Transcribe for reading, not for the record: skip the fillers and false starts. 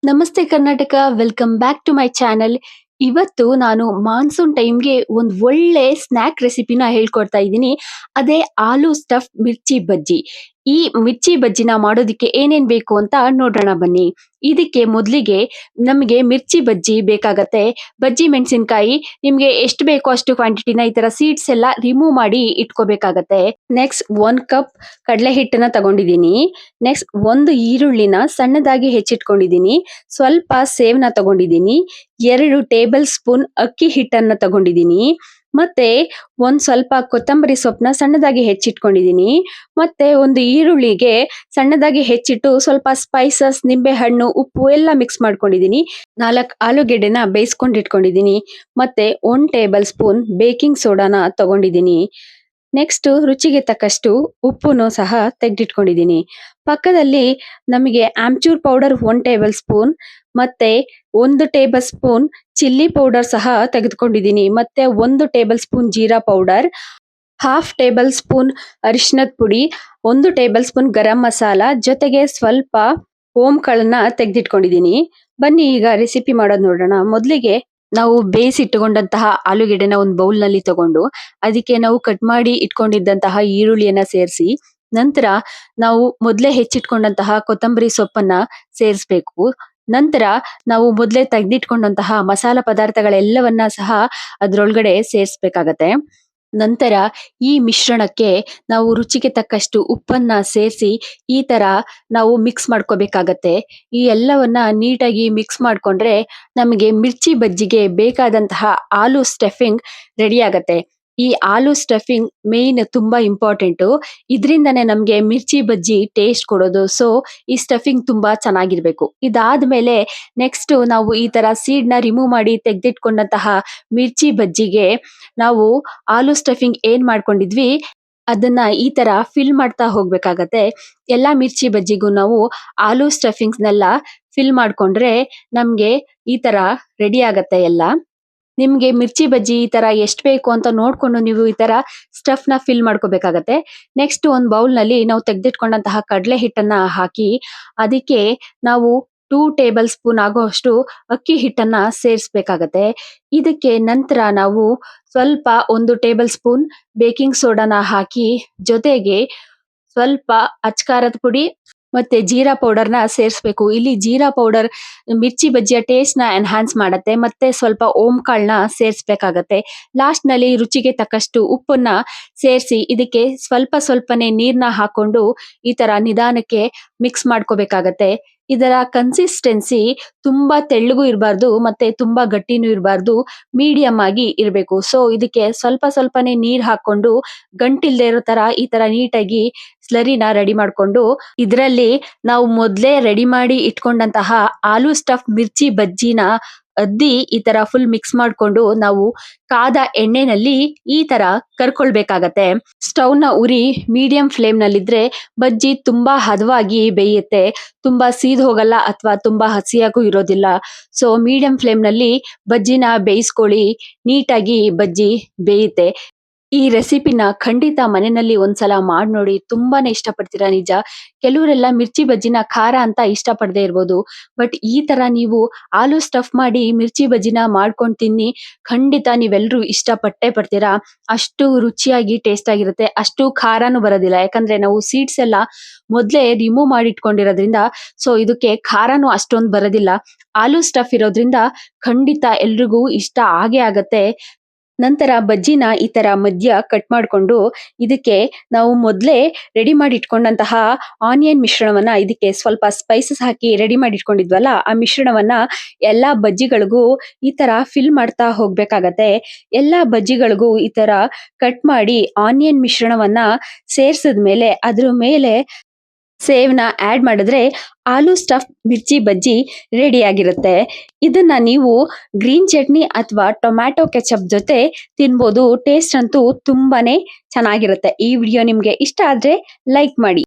ನಮಸ್ತೆ Karnataka, welcome back to my channel. ಇವತ್ತು ನಾನು ಮಾನ್ಸೂನ್ ಟೈಮ್ಗೆ ಒಂದು ಒಳ್ಳೆ ಸ್ನ್ಯಾಕ್ ರೆಸಿಪಿನ ಹೇಳ್ಕೊಡ್ತಾ ಇದ್ದೀನಿ. ಅದೇ ಆಲೂ ಸ್ಟಫ್ ಮಿರ್ಚಿ ಬಜ್ಜಿ. ಈ ಮಿರ್ಚಿ ಬಜ್ಜಿನ ಮಾಡೋದಕ್ಕೆ ಏನೇನ್ ಬೇಕು ಅಂತ ನೋಡೋಣ ಬನ್ನಿ. ಇದಕ್ಕೆ ಮೊದಲಿಗೆ ನಮಗೆ ಮಿರ್ಚಿ ಬಜ್ಜಿ ಬೇಕಾಗತ್ತೆ. ಬಜ್ಜಿ ಮೆಣಸಿನಕಾಯಿ ನಿಮ್ಗೆ ಎಷ್ಟು ಬೇಕೋ ಅಷ್ಟು ಕ್ವಾಂಟಿಟಿನ ಈ ತರ ಸೀಡ್ಸ್ ಎಲ್ಲ ರಿಮೂವ್ ಮಾಡಿ ಇಟ್ಕೋಬೇಕಾಗತ್ತೆ. ನೆಕ್ಸ್ಟ್ 1 ಕಪ್ ಕಡಲೆ ಹಿಟ್ಟನ್ನ ತಗೊಂಡಿದ್ದೀನಿ. ನೆಕ್ಸ್ಟ್ ಒಂದು ಈರುಳ್ಳಿನ ಸಣ್ಣದಾಗಿ ಹೆಚ್ಚಿಟ್ಕೊಂಡಿದ್ದೀನಿ. ಸ್ವಲ್ಪ ಸೇವ್ನ ತಗೊಂಡಿದ್ದೀನಿ. 2 ಟೇಬಲ್ ಸ್ಪೂನ್ ಅಕ್ಕಿ ಹಿಟ್ಟನ್ನ ತಗೊಂಡಿದ್ದೀನಿ. ಮತ್ತೆ ಸ್ವಲ್ಪ ಕೊತ್ತಂಬರಿ ಸೊಪ್ಪನ್ನ ಸಣ್ಣದಾಗಿ ಹೆಚ್ಚಿಟ್ಕೊಂಡಿದ್ದೀನಿ. ಮತ್ತೆ ಒಂದು ಈರುಳ್ಳಿಗೆ ಸಣ್ಣದಾಗಿ ಹೆಚ್ಚಿಟ್ಟು ಸ್ವಲ್ಪ ಸ್ಪೈಸಸ್, ನಿಂಬೆ ಹಣ್ಣು, ಉಪ್ಪು ಎಲ್ಲ ಮಿಕ್ಸ್ ಮಾಡ್ಕೊಂಡಿದ್ದೀನಿ. 4 ಆಲೂಗೆಡ್ಡೆನ ಬೇಯಿಸ್ಕೊಂಡಿಟ್ಕೊಂಡಿದ್ದೀನಿ. ಮತ್ತೆ 1 ಟೇಬಲ್ ಸ್ಪೂನ್ ಬೇಕಿಂಗ್ ಸೋಡಾನ ತಗೊಂಡಿದ್ದೀನಿ. ನೆಕ್ಸ್ಟ್ ರುಚಿಗೆ ತಕ್ಕಷ್ಟು ಉಪ್ಪುನು ಸಹ ತೆಗೆದಿಟ್ಕೊಂಡಿದ್ದೀನಿ. ಪಕ್ಕದಲ್ಲಿ ನಮಗೆ ಆಮ್ಚೂರ್ ಪೌಡರ್ 1 ಟೇಬಲ್ ಸ್ಪೂನ್, ಮತ್ತೆ 1 ಟೇಬಲ್ ಸ್ಪೂನ್ ಚಿಲ್ಲಿ ಪೌಡರ್ ಸಹ ತೆಗೆದುಕೊಂಡಿದ್ದೀನಿ. ಮತ್ತೆ 1 tablespoon jeera powder, half tablespoon ಅರಿಶಿನದ ಪುಡಿ, 1 ಟೇಬಲ್ ಸ್ಪೂನ್ ಗರಂ ಮಸಾಲ, ಜೊತೆಗೆ ಸ್ವಲ್ಪ ಓಂಕಾಳನ್ನ ತೆಗೆದಿಟ್ಕೊಂಡಿದ್ದೀನಿ. ಬನ್ನಿ ಈಗ ರೆಸಿಪಿ ಮಾಡೋದು ನೋಡೋಣ. ಮೊದಲಿಗೆ ನಾವು ಬೇಯಿಸಿಟ್ಟುಕೊಂಡಂತಹ ಆಲೂಗೆಡ್ಡೆನ ಒಂದು ಬೌಲ್ ನಲ್ಲಿ ತಗೊಂಡು ಅದಕ್ಕೆ ನಾವು ಕಟ್ ಮಾಡಿ ಇಟ್ಕೊಂಡಿದ್ದಂತಹ ಈರುಳ್ಳಿಯನ್ನ ಸೇರಿಸಿ, ನಂತರ ನಾವು ಮೊದಲೇ ಹೆಚ್ಚಿಟ್ಕೊಂಡಂತಹ ಕೊತ್ತಂಬರಿ ಸೊಪ್ಪನ್ನ ಸೇರಿಸ್ಬೇಕು. ನಂತರ ನಾವು ಮೊದಲೇ ತೆಗೆದಿಟ್ಕೊಂಡಂತಹ ಮಸಾಲ ಪದಾರ್ಥಗಳೆಲ್ಲವನ್ನ ಸಹ ಅದ್ರೊಳಗಡೆ ಸೇರಿಸ್ಬೇಕಾಗತ್ತೆ. ನಂತರ ಈ ಮಿಶ್ರಣಕ್ಕೆ ನಾವು ರುಚಿಗೆ ತಕ್ಕಷ್ಟು ಉಪ್ಪನ್ನ ಸೇರಿಸಿ ಈ ತರ ನಾವು ಮಿಕ್ಸ್ ಮಾಡ್ಕೋಬೇಕಾಗತ್ತೆ. ಈ ಎಲ್ಲವನ್ನ ನೀಟಾಗಿ ಮಿಕ್ಸ್ ಮಾಡ್ಕೊಂಡ್ರೆ ನಮಗೆ ಮಿರ್ಚಿ ಬಜ್ಜಿಗೆ ಬೇಕಾದಂತಹ ಆಲೂ ಸ್ಟಫಿಂಗ್ ರೆಡಿ ಆಗತ್ತೆ. ಈ ಆಲೂ ಸ್ಟಫಿಂಗ್ ಮೇನ್ ತುಂಬಾ ಇಂಪಾರ್ಟೆಂಟು. ಇದರಿಂದನೇ ನಮ್ಗೆ ಮಿರ್ಚಿ ಬಜ್ಜಿ ಟೇಸ್ಟ್ ಕೊಡೋದು. ಸೊ ಈ ಸ್ಟಫಿಂಗ್ ತುಂಬಾ ಚೆನ್ನಾಗಿರ್ಬೇಕು. ಇದಾದ್ಮೇಲೆ ನೆಕ್ಸ್ಟ್ ನಾವು ಈ ತರ ಸೀಡ್ ನ ರಿಮೂವ್ ಮಾಡಿ ತೆಗೆದಿಟ್ಕೊಂಡಂತಹ ಮಿರ್ಚಿ ಬಜ್ಜಿಗೆ ನಾವು ಆಲೂ ಸ್ಟಫಿಂಗ್ ಏನ್ ಮಾಡ್ಕೊಂಡಿದ್ವಿ ಅದನ್ನ ಈ ತರ ಫಿಲ್ ಮಾಡ್ತಾ ಹೋಗ್ಬೇಕಾಗತ್ತೆ. ಎಲ್ಲಾ ಮಿರ್ಚಿ ಬಜ್ಜಿಗೂ ನಾವು ಆಲೂ ಸ್ಟಫಿಂಗ್ಸ್ನೆಲ್ಲ ಫಿಲ್ ಮಾಡ್ಕೊಂಡ್ರೆ ನಮ್ಗೆ ಈ ತರ ರೆಡಿ ಆಗತ್ತೆ ಎಲ್ಲ. ನಿಮ್ಗೆ ಮಿರ್ಚಿ ಬಜ್ಜಿ ಈ ತರ ಎಷ್ಟು ಬೇಕು ಅಂತ ನೋಡ್ಕೊಂಡು ನೀವು ಈ ತರ ಸ್ಟಫ್ ನ ಫಿಲ್ ಮಾಡ್ಕೋಬೇಕಾಗತ್ತೆ. ನೆಕ್ಸ್ಟ್ ಒಂದು ಬೌಲ್ ನಲ್ಲಿ ನಾವು ತೆಗೆದಿಟ್ಕೊಂಡಂತಹ ಕಡಲೆ ಹಿಟ್ಟನ್ನ ಹಾಕಿ ಅದಕ್ಕೆ ನಾವು 2 ಟೇಬಲ್ ಸ್ಪೂನ್ ಆಗುವಷ್ಟು ಅಕ್ಕಿ ಹಿಟ್ಟನ್ನ ಸೇರಿಸಬೇಕಾಗತ್ತೆ. ಇದಕ್ಕೆ ನಂತರ ನಾವು ಸ್ವಲ್ಪ 1 ಟೇಬಲ್ ಸ್ಪೂನ್ ಬೇಕಿಂಗ್ ಸೋಡಾನ ಹಾಕಿ, ಜೊತೆಗೆ ಸ್ವಲ್ಪ ಅಚ್ಕಾರದ ಪುಡಿ ಮತ್ತೆ ಜೀರಾ ಪೌಡರ್ನ ಸೇರಿಸ್ಬೇಕು. ಇಲ್ಲಿ ಜೀರಾ ಪೌಡರ್ ಮಿರ್ಚಿ ಬಜ್ಜಿಯ ಟೇಸ್ಟ್ ನ ಎನ್ಹಾನ್ಸ್ ಮಾಡತ್ತೆ. ಮತ್ತೆ ಸ್ವಲ್ಪ ಓಂಕಾಳನ್ನ ಸೇರಿಸಬೇಕಾಗತ್ತೆ. ಲಾಸ್ಟ್ ನಲ್ಲಿ ರುಚಿಗೆ ತಕ್ಕಷ್ಟು ಉಪ್ಪನ್ನ ಸೇರಿಸಿ ಇದಕ್ಕೆ ಸ್ವಲ್ಪನೇ ನೀರ್ನ ಹಾಕೊಂಡು ಈ ತರ ನಿಧಾನಕ್ಕೆ ಮಿಕ್ಸ್ ಮಾಡ್ಕೋಬೇಕಾಗತ್ತೆ. ಇದರ ಕನ್ಸಿಸ್ಟೆನ್ಸಿ ತುಂಬಾ ತೆಳ್ಳಗೂ ಇರಬಾರ್ದು ಮತ್ತೆ ತುಂಬಾ ಗಟ್ಟಿನೂ ಇರಬಾರ್ದು, ಮೀಡಿಯಂ ಆಗಿ ಇರಬೇಕು. ಸೊ ಇದಕ್ಕೆ ಸ್ವಲ್ಪನೇ ನೀರ್ ಹಾಕೊಂಡು ಗಂಟಿಲ್ದೇ ಇರೋ ತರ ಈ ತರ ನೀಟಾಗಿ ಸ್ಲರಿನ ರೆಡಿ ಮಾಡ್ಕೊಂಡು ಇದರಲ್ಲಿ ನಾವು ಮೊದಲೇ ರೆಡಿ ಮಾಡಿ ಇಟ್ಕೊಂಡಂತಹ ಆಲೂ ಸ್ಟಫ್ ಮಿರ್ಚಿ ಬಜ್ಜಿನ ಅದ್ದಿ ಈ ತರ ಫುಲ್ ಮಿಕ್ಸ್ ಮಾಡ್ಕೊಂಡು ನಾವು ಕಾದ ಎಣ್ಣೆನಲ್ಲಿ ಈ ತರ ಕರ್ಕೊಳ್ಬೇಕಾಗತ್ತೆ. ಸ್ಟವ್ ನ ಉರಿ ಮೀಡಿಯಂ ಫ್ಲೇಮ್ ನಲ್ಲಿದ್ರೆ ಬಜ್ಜಿ ತುಂಬಾ ಹದವಾಗಿ ಬೇಯುತ್ತೆ. ತುಂಬಾ ಸೀದ್ ಹೋಗಲ್ಲ ಅಥವಾ ತುಂಬಾ ಹಸಿಯಾಗೂ ಇರೋದಿಲ್ಲ. ಸೊ ಮೀಡಿಯಂ ಫ್ಲೇಮ್ ನಲ್ಲಿ ಬಜ್ಜಿನ ಬೇಯಿಸ್ಕೊಳ್ಳಿ, ನೀಟಾಗಿ ಬಜ್ಜಿ ಬೇಯುತ್ತೆ. ಈ ರೆಸಿಪಿನ ಖಂಡಿತ ಮನೆಯಲ್ಲಿ ಒಂದ್ಸಲ ಮಾಡಿ ನೋಡಿ, ತುಂಬಾನೇ ಇಷ್ಟಪಡ್ತೀರಾ ನಿಜ. ಕೆಲವರೆಲ್ಲ ಮಿರ್ಚಿ ಬಜ್ಜಿನ ಖಾರ ಅಂತ ಇಷ್ಟಪಡದೇ ಇರ್ಬೋದು, ಬಟ್ ಈ ತರ ನೀವು ಆಲೂ ಸ್ಟಫ್ ಮಾಡಿ ಮಿರ್ಚಿ ಬಜ್ಜಿನ ಮಾಡ್ಕೊಂಡು ತಿನ್ನಿ, ಖಂಡಿತ ನೀವೆಲ್ಲರೂ ಇಷ್ಟಪಟ್ಟೇ ಪಡ್ತೀರಾ. ಅಷ್ಟು ರುಚಿಯಾಗಿ ಟೇಸ್ಟ್ ಆಗಿರುತ್ತೆ, ಅಷ್ಟು ಖಾರನೂ ಬರೋದಿಲ್ಲ. ಯಾಕಂದ್ರೆ ನಾವು ಸೀಡ್ಸ್ ಎಲ್ಲ ಮೊದಲೇ ರಿಮೂವ್ ಮಾಡಿ ಇಟ್ಕೊಂಡಿರೋದ್ರಿಂದ ಸೊ ಇದಕ್ಕೆ ಖಾರನೂ ಅಷ್ಟೊಂದು ಬರೋದಿಲ್ಲ. ಆಲೂ ಸ್ಟಫ್ ಇರೋದ್ರಿಂದ ಖಂಡಿತ ಎಲ್ರಿಗೂ ಇಷ್ಟ ಆಗೇ ಆಗತ್ತೆ. ನಂತರ ಬಜ್ಜಿನ ಈ ತರ ಮಧ್ಯ ಕಟ್ ಮಾಡ್ಕೊಂಡು ಇದಕ್ಕೆ ನಾವು ಮೊದಲೇ ರೆಡಿ ಮಾಡಿ ಇಟ್ಕೊಂಡಂತಹ ಆನಿಯನ್ ಮಿಶ್ರಣವನ್ನ ಇದಕ್ಕೆ ಸ್ವಲ್ಪ ಸ್ಪೈಸಸ್ ಹಾಕಿ ರೆಡಿ ಮಾಡಿ ಇಟ್ಕೊಂಡಿದ್ವಲ್ಲ, ಆ ಮಿಶ್ರಣವನ್ನ ಎಲ್ಲಾ ಬಜ್ಜಿಗಳಿಗೂ ಈ ತರ ಫಿಲ್ ಮಾಡ್ತಾ ಹೋಗ್ಬೇಕಾಗತ್ತೆ. ಎಲ್ಲಾ ಬಜ್ಜಿಗಳಿಗೂ ಈ ತರ ಕಟ್ ಮಾಡಿ ಆನಿಯನ್ ಮಿಶ್ರಣವನ್ನ ಸೇರ್ಸಿದ್ಮೇಲೆ ಅದ್ರ ಮೇಲೆ ಸೇವ್ನ ಆಡ್ ಮಾಡಿದ್ರೆ ಆಲೂ ಸ್ಟಫ್ ಮಿರ್ಚಿ ಬಜ್ಜಿ ರೆಡಿ ಆಗಿರುತ್ತೆ. ಇದನ್ನ ನೀವು ಗ್ರೀನ್ ಚಟ್ನಿ ಅಥವಾ ಟೊಮ್ಯಾಟೊ ಕೆಚಪ್ ಜೊತೆ ತಿನ್ಬೋದು. ಟೇಸ್ಟ್ ಅಂತೂ ತುಂಬಾನೇ ಚೆನ್ನಾಗಿರುತ್ತೆ. ಈ ವಿಡಿಯೋ ನಿಮ್ಗೆ ಇಷ್ಟ ಆದ್ರೆ ಲೈಕ್ ಮಾಡಿ.